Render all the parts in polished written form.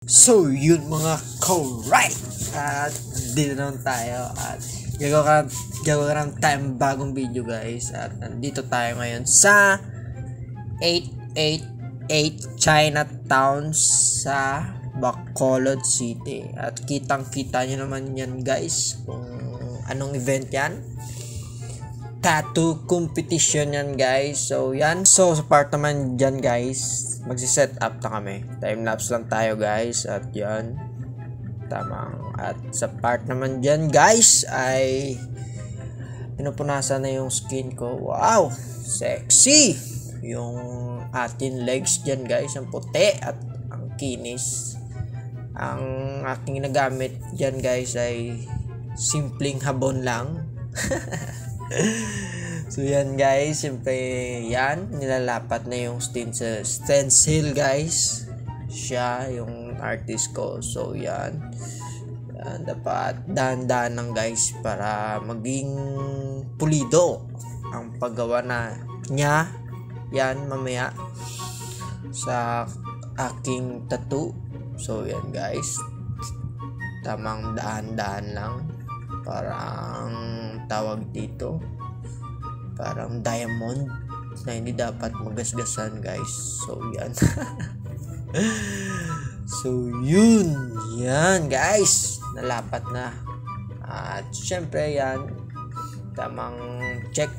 So yun mga ko-right, at dito naman tayo at gagawa naman tayong bagong video guys. At nandito tayo ngayon sa 888 Chinatown sa Bacolod City. At kitang kita nyo naman yan guys kung anong event yan. Tattoo competition yan guys. So yan, so sa part naman dyan guys, magsiset up na kami. Time lapse lang tayo guys. At yan, tamang. At sa part naman dyan guys ay pinupunasan na yung skin ko. Wow, sexy yung ating legs dyan guys, ang puti at ang kinis. Ang aking ginagamit dyan guys ay simpleng habon lang. So yan guys, siyempre yan, nilalapat na yung stencil guys. Siya yung artist ko. So yan, dapat dahan-dahan lang guys para maging pulido ang paggawa na niya. Yan mamaya sa aking tattoo. So yan guys, tamang dahan-dahan lang. Parang tawag dito, parang diamond na hindi dapat magasgasan guys. So yan. So yun, yan guys, nalapat na. At syempre yan, tamang check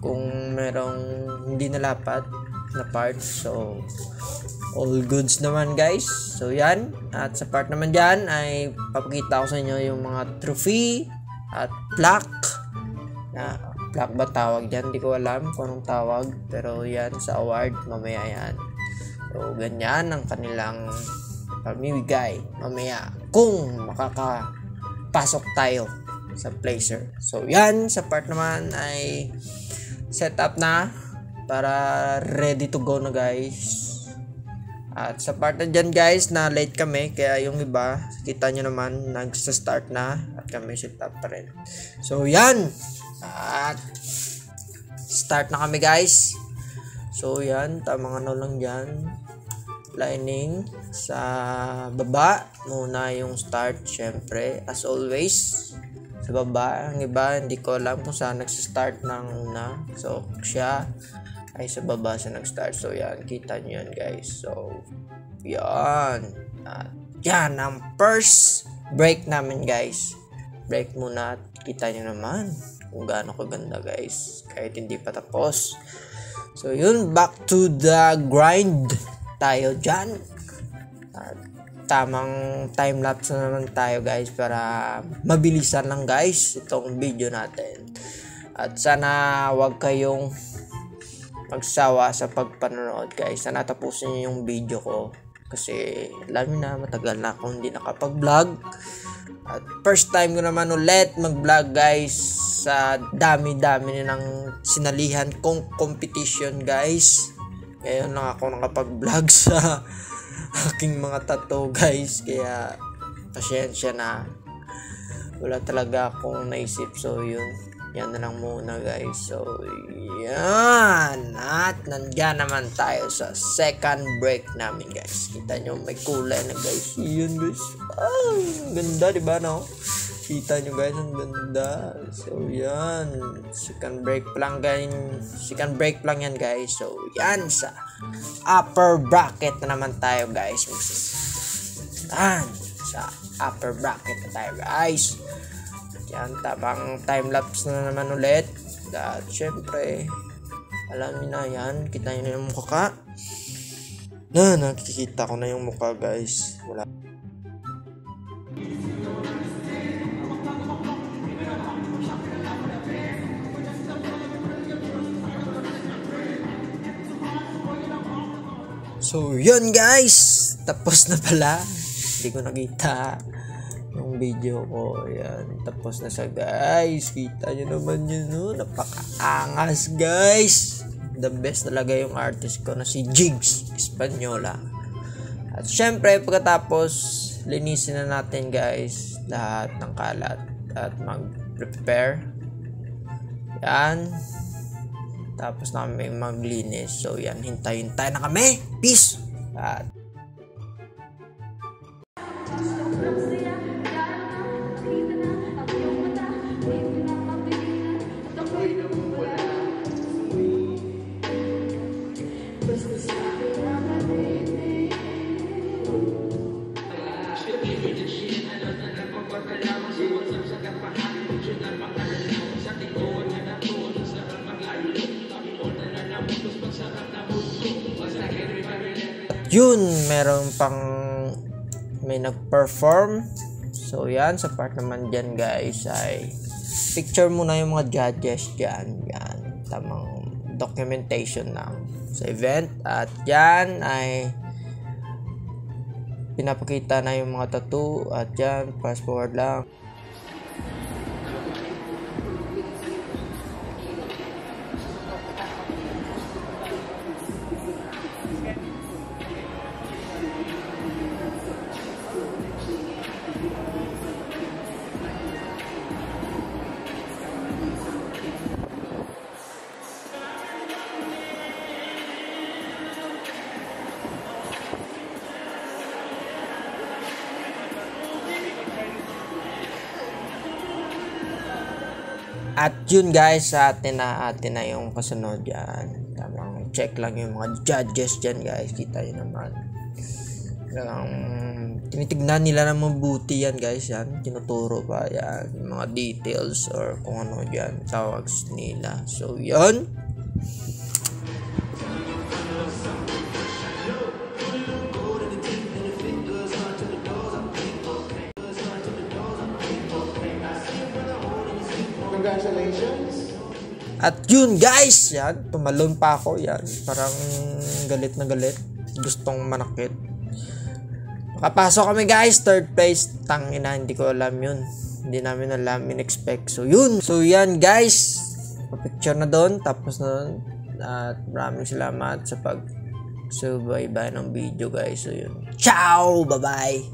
kung merong hindi nalapat na part. So all goods naman guys. So yan, at sa part naman dyan ay papakita ko sa inyo yung mga trophy at plaque. Plaque ba tawag dyan? Hindi ko alam kung anong tawag, pero yan sa award mamaya yan. So ganyan ang kanilang pamimigay mamaya kung makakapasok tayo sa placer. So yan, sa part naman ay set up na para ready to go na guys. At sa part na dyan guys, na late kami, kaya yung iba, kita nyo naman, nagsa-start na at kami set up pa rin. So yan, at start na kami guys. So yan, tamang ano lang dyan, lining sa baba muna yung start. Syempre as always sa baba. Ang iba hindi ko alam kung saan nagsa-start ng una, so siya ay sa baba siya nag-start. So yan, kita nyo yan guys. So yan, at yan ang first break namin guys. Break muna at kita nyo naman kung gaano kaganda guys, kahit hindi pa tapos. So yun, back to the grind tayo dyan. At tamang time lapse na naman tayo guys para mabilisan lang guys itong video natin. At sana wag kayong magsawa sa pagpanonood guys. Sana tapusin nyo yung video ko kasi alam nyo na, matagal na akong hindi nakapag-vlog. At first time ko naman ulit mag-vlog guys sa dami-dami ng sinalihan kong competition guys. Ngayon lang ako nakapag-vlog sa aking mga tattoo guys, kaya pasyensya na, wala talaga akong naisip. So yun, yan na lang muna guys. So yan, at nandyan naman tayo sa second break namin guys. Kita nyo may kulay na guys. Yun guys, ganda diba no? Kita nyo guys, ang ganda. So yan, second break lang yan guys. So yan, sa upper bracket na naman tayo guys. Yan, sa upper bracket na tayo guys. Yan, tabang time lapse na naman ulit. At syempre alam niyo na yan, kita nyo na yung mukha nakikita ko na yung mukha guys. Wala. So yun guys, tapos na pala. Hindi ko nakita yung video ko. Yan, tapos na siya guys. Kita nyo naman yun, no? Napakaangas guys. The best talaga yung artist ko na si Jigs Espanyola. At syempre pagkatapos linisin na natin guys lahat ng kalat at mag-prepare. Yan, tapos namin maglinis. So yan, hintay na kami. Peace. At Yun, meron pang may nag-perform. So yan, sa part naman dyan guys ay picture muna yung mga judges dyan. Yan, tamang documentation lang sa event. At yan ay pinapakita na yung mga tattoo. At yan, fast forward lang. At yun guys, sa atin na yung kasunod yan. Tamang check lang yung mga judges dyan guys. Kita nyo naman. Tinitignan nila na mabuti yan guys. Yan, tinuturo pa yan. Yung mga details or kung ano dyan. Tawag nila. So yun. Congratulations. At yun guys, yan, tumalon pa ako yan. Parang galit na galit. Gustong manakit. Makapasok kami guys, third place. Tangina, hindi ko alam yun. Hindi namin alam, in-expect. So yun. So yan guys. Picture na doon. Tapos na doon. At maraming salamat sa pag-subaybay ng video guys. So yun. Ciao! Bye-bye!